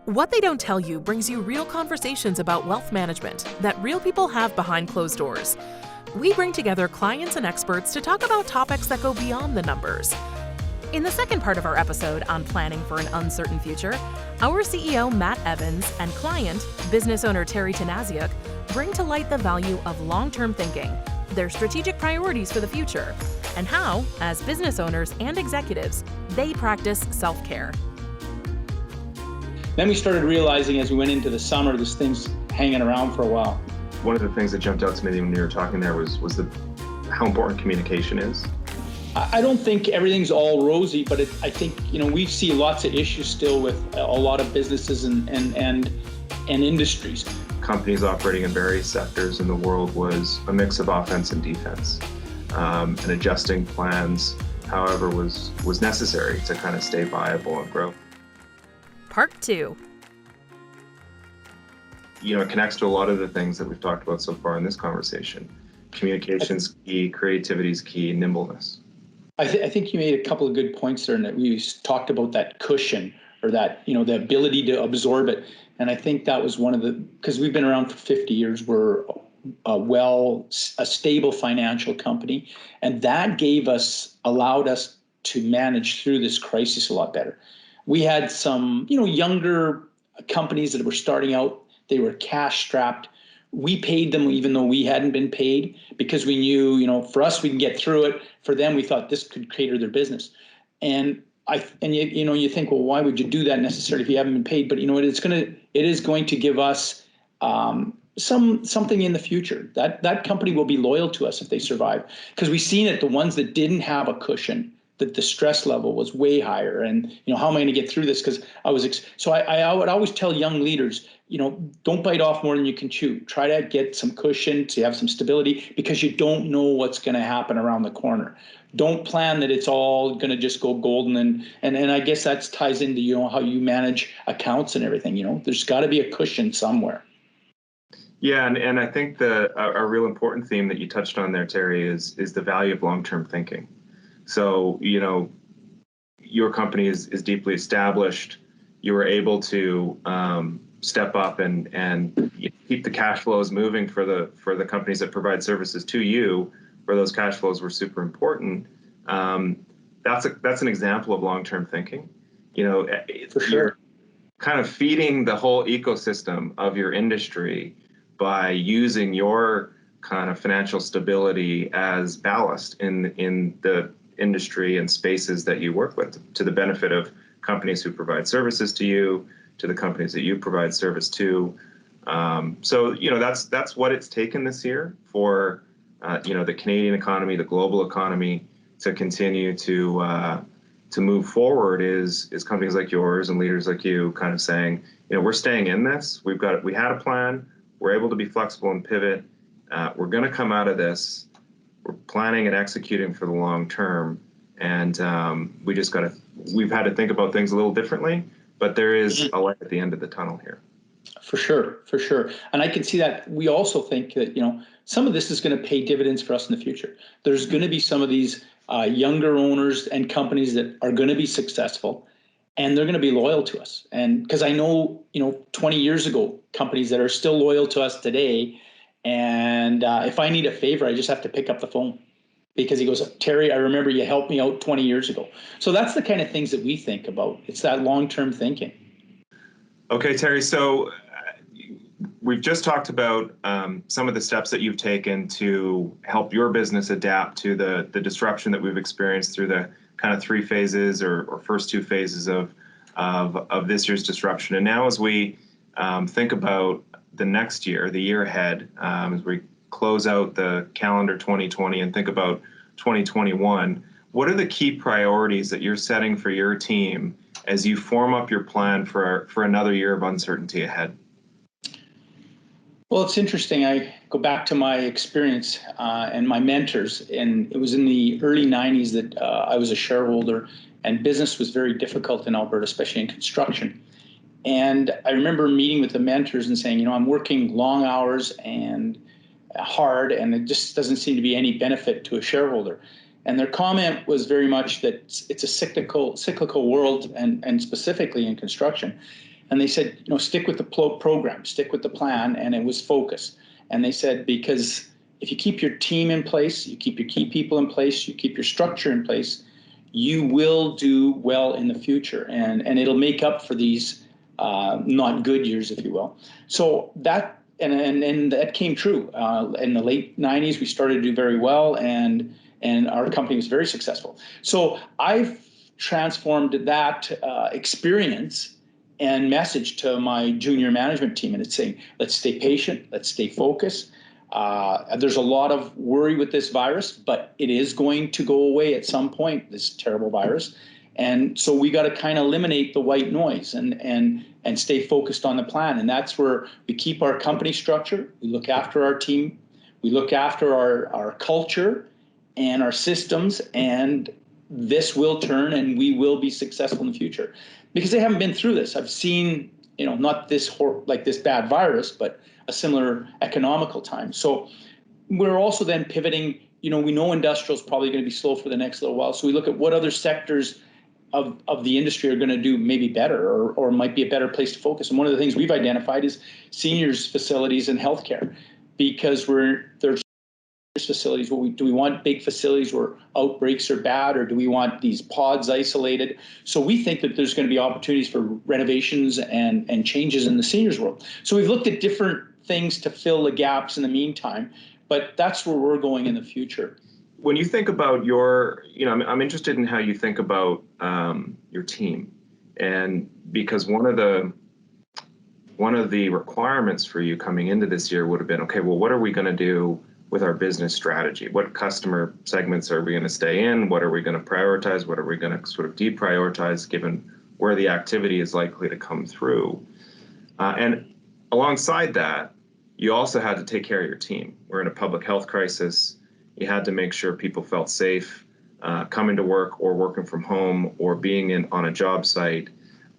What They Don't Tell You brings you real conversations about wealth management that real people have behind closed doors. We bring together clients and experts to talk about topics that go beyond the numbers. In the second part of our episode on planning for an uncertain future, our CEO Matt Evans and client, business owner Terry Tanasiuk, bring to light the value of long-term thinking, their strategic priorities for the future, and how, as business owners and executives, they practice self-care. Then we started realizing as we went into the summer, this thing's hanging around for a while. One of the things that jumped out to me when you were talking there was how important communication is. I don't think everything's all rosy, but I think, we see lots of issues still with a lot of businesses and industries. Companies operating in various sectors in the world was a mix of offense and defense. And adjusting plans, however, was necessary to kind of stay viable and grow. Part 2. It connects to a lot of the things that we've talked about so far in this conversation. Communication's key, creativity's key, nimbleness. I think you made a couple of good points there, and that we talked about that cushion or that, the ability to absorb it. And I think that was one of because we've been around for 50 years, we're a stable financial company. And that allowed us to manage through this crisis a lot better. We had some, younger companies that were starting out. They were cash strapped. We paid them even though we hadn't been paid because we knew, for us, we can get through it. For them, we thought this could cater their business. And you think, well, why would you do that necessarily if you haven't been paid? But it is going to give us something in the future. That company will be loyal to us if they survive, because we've seen it. The ones that didn't have a cushion, that the stress level was way higher, and how am I going to get through this? Because I would always tell young leaders, don't bite off more than you can chew. Try to get some cushion to have some stability, because you don't know what's going to happen around the corner. Don't plan that it's all going to just go golden, and I guess that ties into how you manage accounts and everything. There's got to be a cushion somewhere. Yeah, and I think a real important theme that you touched on there, Terry, is the value of long-term thinking. So, your company is deeply established. You were able to step up and keep the cash flows moving for the companies that provide services to you, where those cash flows were super important. That's an example of long-term thinking. For sure. You're kind of feeding the whole ecosystem of your industry by using your kind of financial stability as ballast in the industry and spaces that you work with, to the benefit of companies who provide services to you, to the companies that you provide service to. So that's what it's taken this year for the Canadian economy, the global economy, to continue to move forward. Is companies like yours and leaders like you kind of saying, we're staying in this. We had a plan. We're able to be flexible and pivot. We're going to come out of this. We're planning and executing for the long term, and we've had to think about things a little differently, but there is a light at the end of the tunnel here. For sure. And I can see that. We also think that, some of this is going to pay dividends for us in the future. There's going to be some of these younger owners and companies that are going to be successful, and they're going to be loyal to us. And because I know, 20 years ago, companies that are still loyal to us today. And if I need a favor, I just have to pick up the phone, because he goes, Terry, I remember you helped me out 20 years ago. So that's the kind of things that we think about. It's that long-term thinking. Okay, Terry. So we've just talked about some of the steps that you've taken to help your business adapt to the disruption that we've experienced through the kind of 3 phases or first 2 phases of this year's disruption. And now as we think about the next year, the year ahead, as we close out the calendar 2020 and think about 2021, what are the key priorities that you're setting for your team as you form up your plan for another year of uncertainty ahead? Well, it's interesting. I go back to my experience and my mentors, and it was in the early 90s that I was a shareholder, and business was very difficult in Alberta, especially in construction. And I remember meeting with the mentors and saying, I'm working long hours and hard, and it just doesn't seem to be any benefit to a shareholder. And their comment was very much that it's a cyclical world, and specifically in construction. And they said, stick with the program, stick with the plan. And it was focus. And they said, because if you keep your team in place, you keep your key people in place, you keep your structure in place, you will do well in the future. And it'll make up for these not good years, if you will. So that, and that came true. In the late 90s, we started to do very well, and our company was very successful. So I've transformed that experience and message to my junior management team, and it's saying, let's stay patient, let's stay focused. There's a lot of worry with this virus, but it is going to go away at some point, this terrible virus. And so we got to kind of eliminate the white noise and stay focused on the plan. And that's where we keep our company structure. We look after our team. We look after our culture and our systems. And this will turn and we will be successful in the future. Because they haven't been through this. I've seen, not this like this bad virus, but a similar economical time. So we're also then pivoting. We know industrial is probably going to be slow for the next little while. So we look at what other sectors of the industry are going to do maybe better or might be a better place to focus. And one of the things we've identified is seniors facilities and healthcare, because there's facilities. Do we want big facilities where outbreaks are bad, or do we want these pods isolated? So we think that there's going to be opportunities for renovations and changes in the seniors world. So we've looked at different things to fill the gaps in the meantime, but that's where we're going in the future. When you think about your, I'm interested in how you think about your team, and because one of the requirements for you coming into this year would have been, okay, well, what are we going to do with our business strategy? What customer segments are we going to stay in? What are we going to prioritize? What are we going to sort of deprioritize given where the activity is likely to come through? And alongside that, you also had to take care of your team. We're in a public health crisis. You had to make sure people felt safe coming to work or working from home or being on a job site.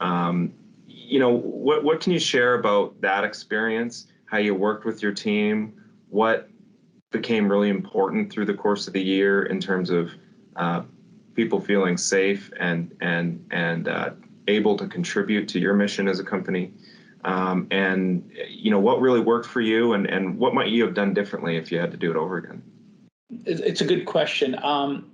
What can you share about that experience, how you worked with your team, what became really important through the course of the year in terms of people feeling safe and able to contribute to your mission as a company? What really worked for you and what might you have done differently if you had to do it over again? It's a good question. I'm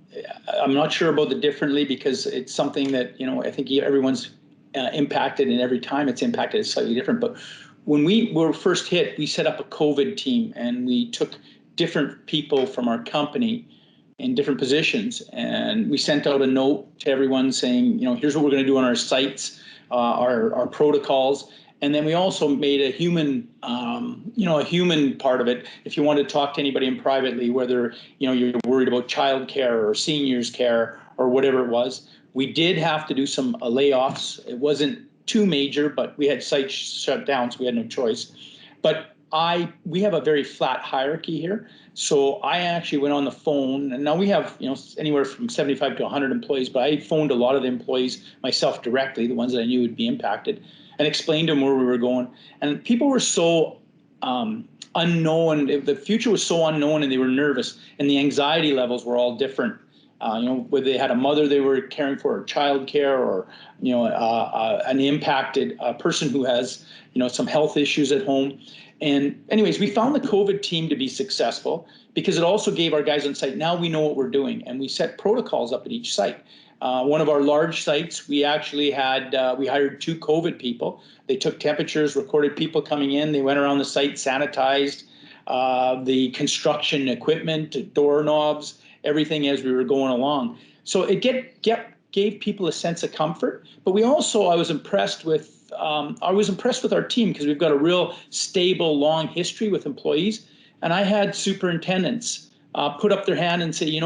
not sure about the differently, because it's something that, I think everyone's impacted, and every time it's impacted is slightly different. But when we were first hit, we set up a COVID team, and we took different people from our company in different positions, and we sent out a note to everyone saying, here's what we're going to do on our sites, our protocols. And then we also made a human part of it. If you want to talk to anybody in privately, whether you're worried about childcare or seniors care or whatever it was, we did have to do some layoffs. It wasn't too major, but we had sites shut down, so we had no choice. But we have a very flat hierarchy here. So I actually went on the phone, and now we have anywhere from 75 to 100 employees, but I phoned a lot of the employees myself directly, the ones that I knew would be impacted, and explained to them where we were going. And people were so unknown. The future was so unknown, and they were nervous, and the anxiety levels were all different. Whether they had a mother they were caring for, or child care, or an impacted person who has some health issues at home. And anyways, we found the COVID team to be successful because it also gave our guys on site, now we know what we're doing, and we set protocols up at each site. One of our large sites, we actually we hired 2 COVID people. They took temperatures, recorded people coming in. They went around the site, sanitized the construction equipment, doorknobs, everything as we were going along. So it gave people a sense of comfort. But I was impressed with our team, because we've got a real stable, long history with employees. And I had superintendents put up their hand and say,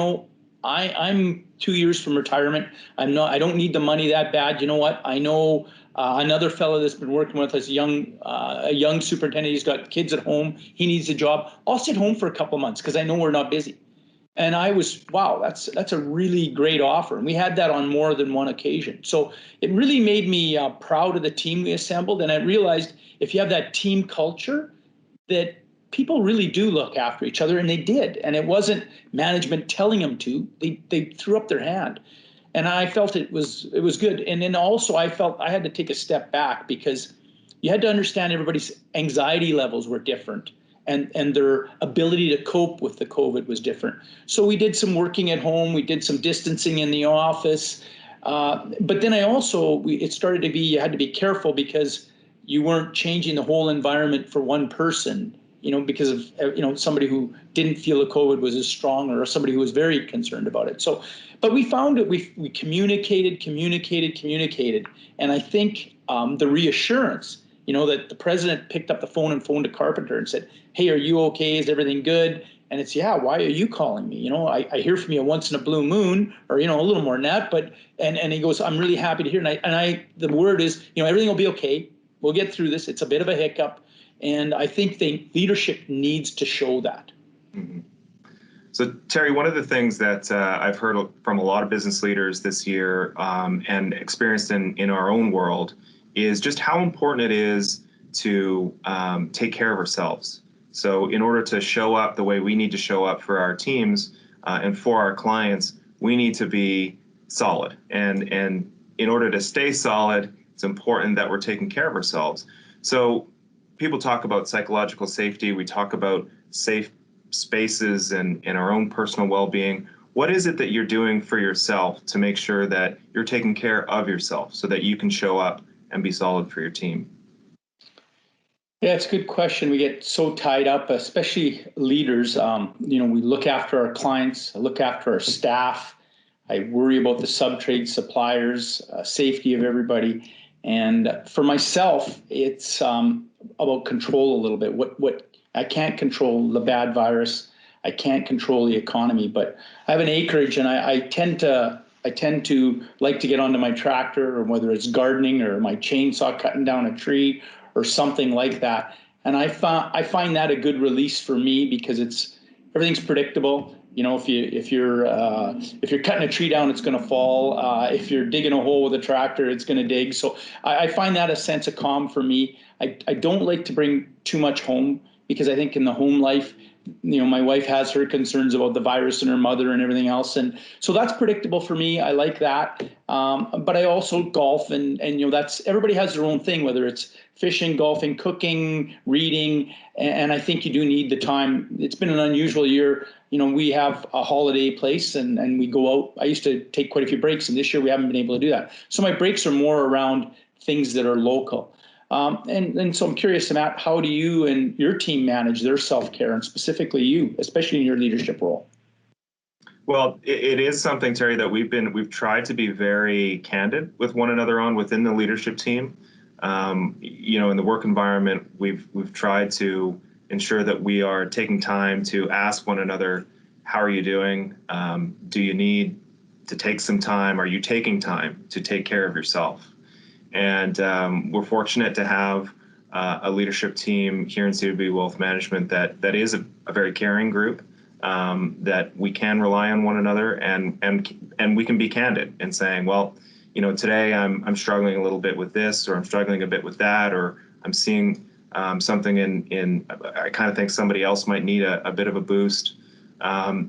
I'm 2 years from retirement. I don't need the money that bad. You know what? I know another fellow that's been working with us, a young superintendent. He's got kids at home. He needs a job. I'll sit home for a couple of months because I know we're not busy. And I was, wow, that's a really great offer. And we had that on more than one occasion. So it really made me proud of the team we assembled. And I realized if you have that team culture, that people really do look after each other, and they did. And it wasn't management telling them to. They threw up their hand. And I felt it was good. And then also I felt I had to take a step back, because you had to understand everybody's anxiety levels were different, and their ability to cope with the COVID was different. So we did some working at home, we did some distancing in the office, but then it started to be, you had to be careful because you weren't changing the whole environment for one person, because of, somebody who didn't feel the COVID was as strong, or somebody who was very concerned about it. So, but we found that we communicated. And I think the reassurance, that the president picked up the phone and phoned a carpenter and said, "Hey, are you okay? Is everything good?" And it's, "Yeah, why are you calling me? I hear from you once in a blue moon, or, a little more than that." But, and he goes, "I'm really happy to hear." And the word is, everything will be okay. We'll get through this. It's a bit of a hiccup. And I think the leadership needs to show that. Mm-hmm. So, Terry, one of the things that I've heard from a lot of business leaders this year, and experienced in our own world, is just how important it is to take care of ourselves. So in order to show up the way we need to show up for our teams and for our clients, we need to be solid. And in order to stay solid, it's important that we're taking care of ourselves. So people talk about psychological safety. We talk about safe spaces and our own personal well-being. What is it that you're doing for yourself to make sure that you're taking care of yourself so that you can show up and be solid for your team? Yeah, it's a good question. We get so tied up, especially leaders. We look after our clients, look after our staff. I worry about the sub-trade suppliers, safety of everybody. And for myself, it's about control a little bit. What I can't control the bad virus. I can't control the economy, but I have an acreage, and I tend to like to get onto my tractor, or whether it's gardening or my chainsaw cutting down a tree or something like that. And I find that a good release for me, because everything's predictable. If you're cutting a tree down, it's going to fall. If you're digging a hole with a tractor, it's going to dig. So I find that a sense of calm for me. I don't like to bring too much home, because I think in the home life, my wife has her concerns about the virus and her mother and everything else. And so that's predictable for me. I like that. But I also golf, and that's, everybody has their own thing, whether it's fishing, golfing, cooking, reading. And I think you do need the time. It's been an unusual year. We have a holiday place, and we go out. I used to take quite a few breaks, and this year we haven't been able to do that. So my breaks are more around things that are local. And so I'm curious, Matt, how do you and your team manage their self-care, and specifically you, especially in your leadership role? Well, it is something, Terry, that we've tried to be very candid with one another on within the leadership team. In the work environment, we've tried to ensure that we are taking time to ask one another, how are you doing? Do you need to take some time? Are you taking time to take care of yourself? And we're fortunate to have a leadership team here in CWB Wealth Management that is a very caring group, that we can rely on one another, and we can be candid in saying, well, today I'm struggling a little bit with this, or I'm struggling a bit with that, or I'm seeing something in I kind of think somebody else might need a bit of a boost.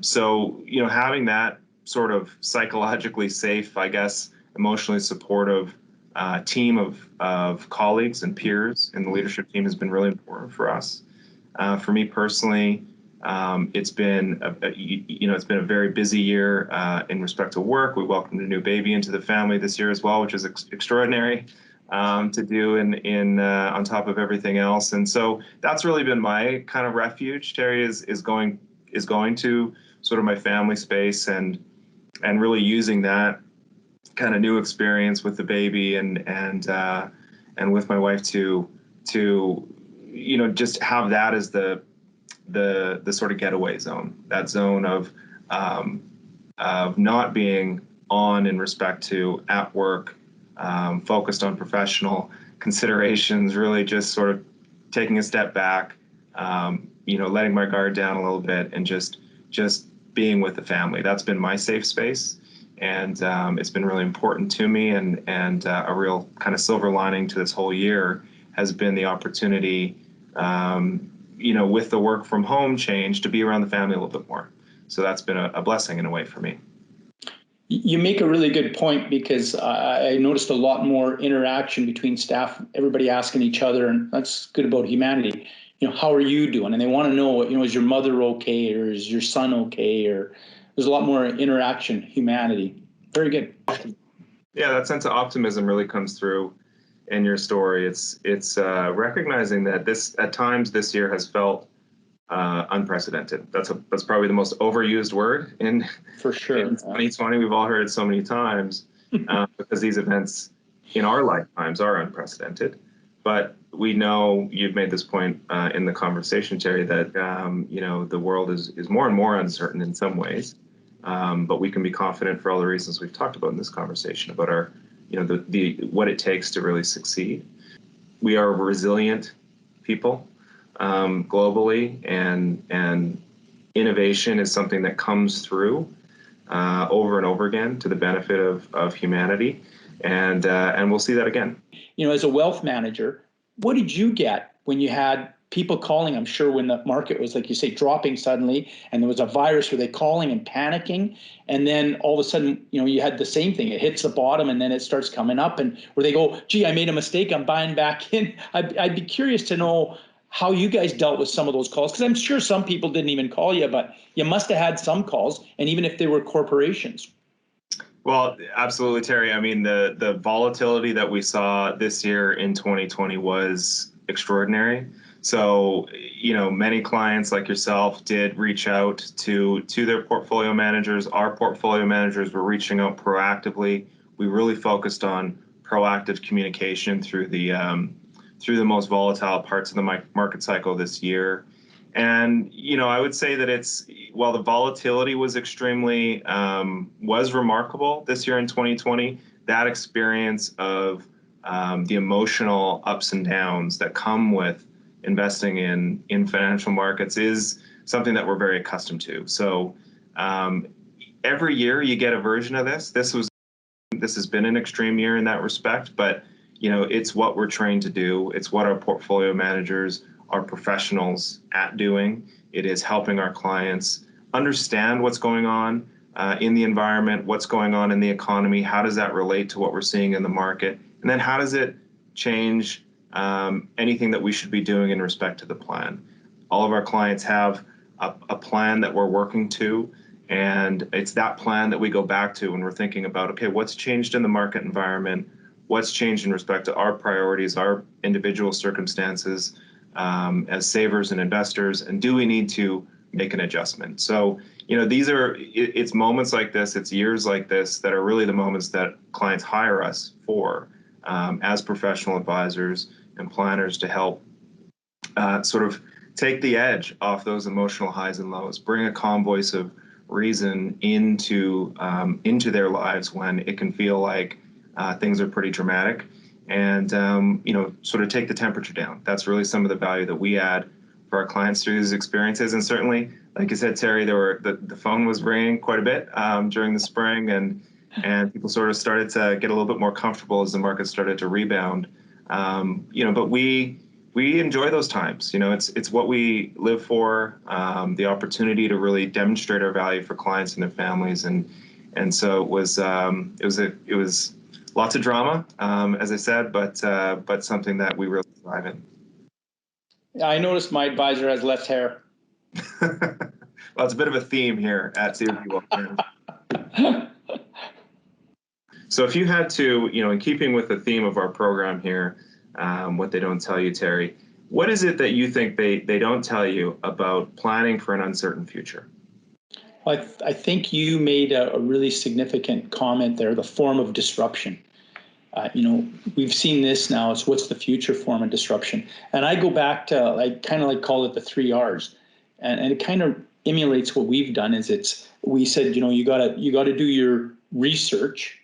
So having that sort of psychologically safe, I guess, emotionally supportive team of colleagues and peers in the leadership team has been really important for us. For me personally, it's been a very busy year in respect to work. We welcomed a new baby into the family this year as well, which is extraordinary to do on top of everything else. And so that's really been my kind of refuge, Terry, is going to sort of my family space, and really using that kind of new experience with the baby and with my wife to just have that as the sort of getaway zone, that zone of not being on in respect to at work, focused on professional considerations, really just sort of taking a step back, letting my guard down a little bit, and just being with the family. That's been my safe space. And it's been really important to me, and a real kind of silver lining to this whole year has been the opportunity, with the work from home change, to be around the family a little bit more. So that's been a blessing in a way for me. You make a really good point, because I noticed a lot more interaction between staff, everybody asking each other, and that's good about humanity. How are you doing? And they want to know, is your mother okay, or is your son okay? Or there's a lot more interaction, humanity. Very good. Yeah, that sense of optimism really comes through in your story. It's recognizing that at times this year has felt unprecedented. That's probably the most overused word in for sure. In 2020, we've all heard it so many times because these events in our lifetimes are unprecedented. But we know, you've made this point in the conversation, Terry, that the world is more and more uncertain in some ways. But we can be confident for all the reasons we've talked about in this conversation about our, what it takes to really succeed. We are resilient people globally, and innovation is something that comes through over and over again to the benefit of humanity, and we'll see that again. As a wealth manager, what did you get when you had people calling? I'm sure when the market was, like you say, dropping suddenly, and there was a virus, were they calling and panicking? And then all of a sudden, you had the same thing. It hits the bottom and then it starts coming up, and where they go, gee, I made a mistake, I'm buying back in. I'd be curious to know how you guys dealt with some of those calls, because I'm sure some people didn't even call you, but you must have had some calls, and even if they were corporations. Well, absolutely, Terry. I mean, the volatility that we saw this year in 2020 was extraordinary. So, many clients like yourself did reach out to their portfolio managers. Our portfolio managers were reaching out proactively. We really focused on proactive communication through the most volatile parts of the market cycle this year. And, I would say that while the volatility was was remarkable this year in 2020, that experience of the emotional ups and downs that come with investing in financial markets is something that we're very accustomed to. So every year you get a version of this. This has been an extreme year in that respect, but it's what we're trained to do. It's what our portfolio managers are professionals at doing. It is helping our clients understand what's going on in the environment, what's going on in the economy, how does that relate to what we're seeing in the market, and then how does it change anything that we should be doing in respect to the plan. All of our clients have a plan that we're working to, and it's that plan that we go back to when we're thinking about, okay, what's changed in the market environment, what's changed in respect to our priorities, our individual circumstances as savers and investors, and do we need to make an adjustment? So, it's moments like this, it's years like this that are really the moments that clients hire us for as professional advisors and planners to help sort of take the edge off those emotional highs and lows, bring a calm voice of reason into their lives when it can feel like things are pretty dramatic, and sort of take the temperature down. That's really some of the value that we add for our clients through these experiences. And certainly, like you said, Terry, the phone was ringing quite a bit during the spring, and people sort of started to get a little bit more comfortable as the market started to rebound. But we enjoy those times. It's what we live for, the opportunity to really demonstrate our value for clients and their families, and so it was lots of drama, as I said, but something that we really thrive in. I noticed my advisor has less hair. Well, it's a bit of a theme here at CRP Wealth. So if you had to, in keeping with the theme of our program here, what they don't tell you, Terry, what is it that you think they don't tell you about planning for an uncertain future? I think you made a really significant comment there, the form of disruption. We've seen this now. It's what's the future form of disruption? And I go back to, I kind of call it the 3 R's. And it kind of emulates what we've done. We said, you got to do your research.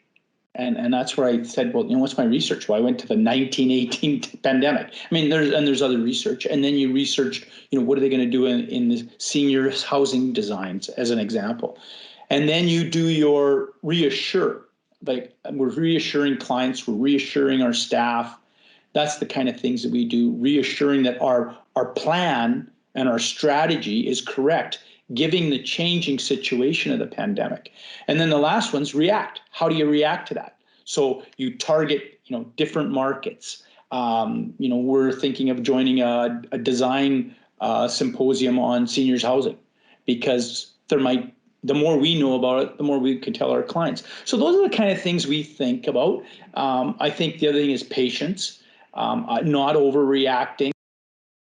And that's where I said, well, what's my research? Well, I went to the 1918 pandemic. I mean, there's other research. And then you research, what are they going to do in the senior housing designs, as an example. And then you do your reassure. Like, we're reassuring clients, we're reassuring our staff. That's the kind of things that we do, reassuring that our plan and our strategy is correct giving the changing situation of the pandemic. And then the last one's react. How do you react to that? So you target, different markets. We're thinking of joining a design symposium on seniors housing, because the more we know about it, the more we can tell our clients. So those are the kind of things we think about. I think the other thing is patience, not overreacting,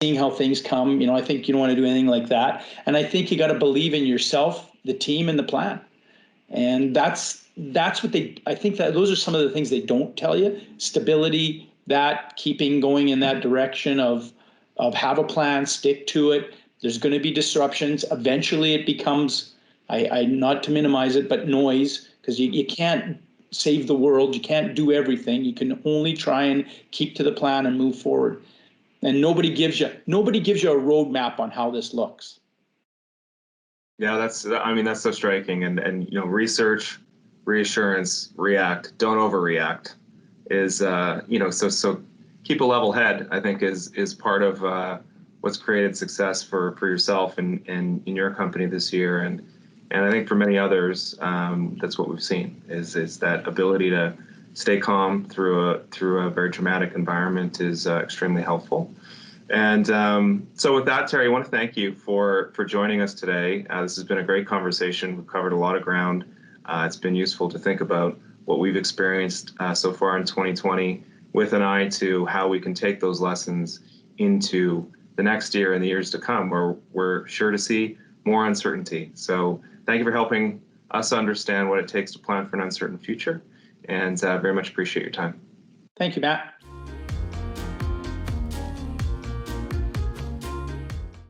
seeing how things come. I think you don't want to do anything like that. And I think you got to believe in yourself, the team, and the plan. And that's what I think that those are some of the things they don't tell you. Stability, that keeping going in that direction of have a plan, stick to it. There's going to be disruptions. Eventually it becomes, I not to minimize it, but noise, because you can't save the world. You can't do everything. You can only try and keep to the plan and move forward. And nobody gives you a roadmap on how this looks. Yeah, that's so striking. And research, reassurance, react, don't overreact is so keep a level head, I think is part of what's created success for yourself and in your company this year. And I think for many others, that's what we've seen is that ability to stay calm through a very dramatic environment is extremely helpful. And so with that, Terry, I want to thank you for joining us today. This has been a great conversation. We've covered a lot of ground. It's been useful to think about what we've experienced so far in 2020 with an eye to how we can take those lessons into the next year and the years to come, where we're sure to see more uncertainty. So thank you for helping us understand what it takes to plan for an uncertain future, and very much appreciate your time. Thank you, Matt.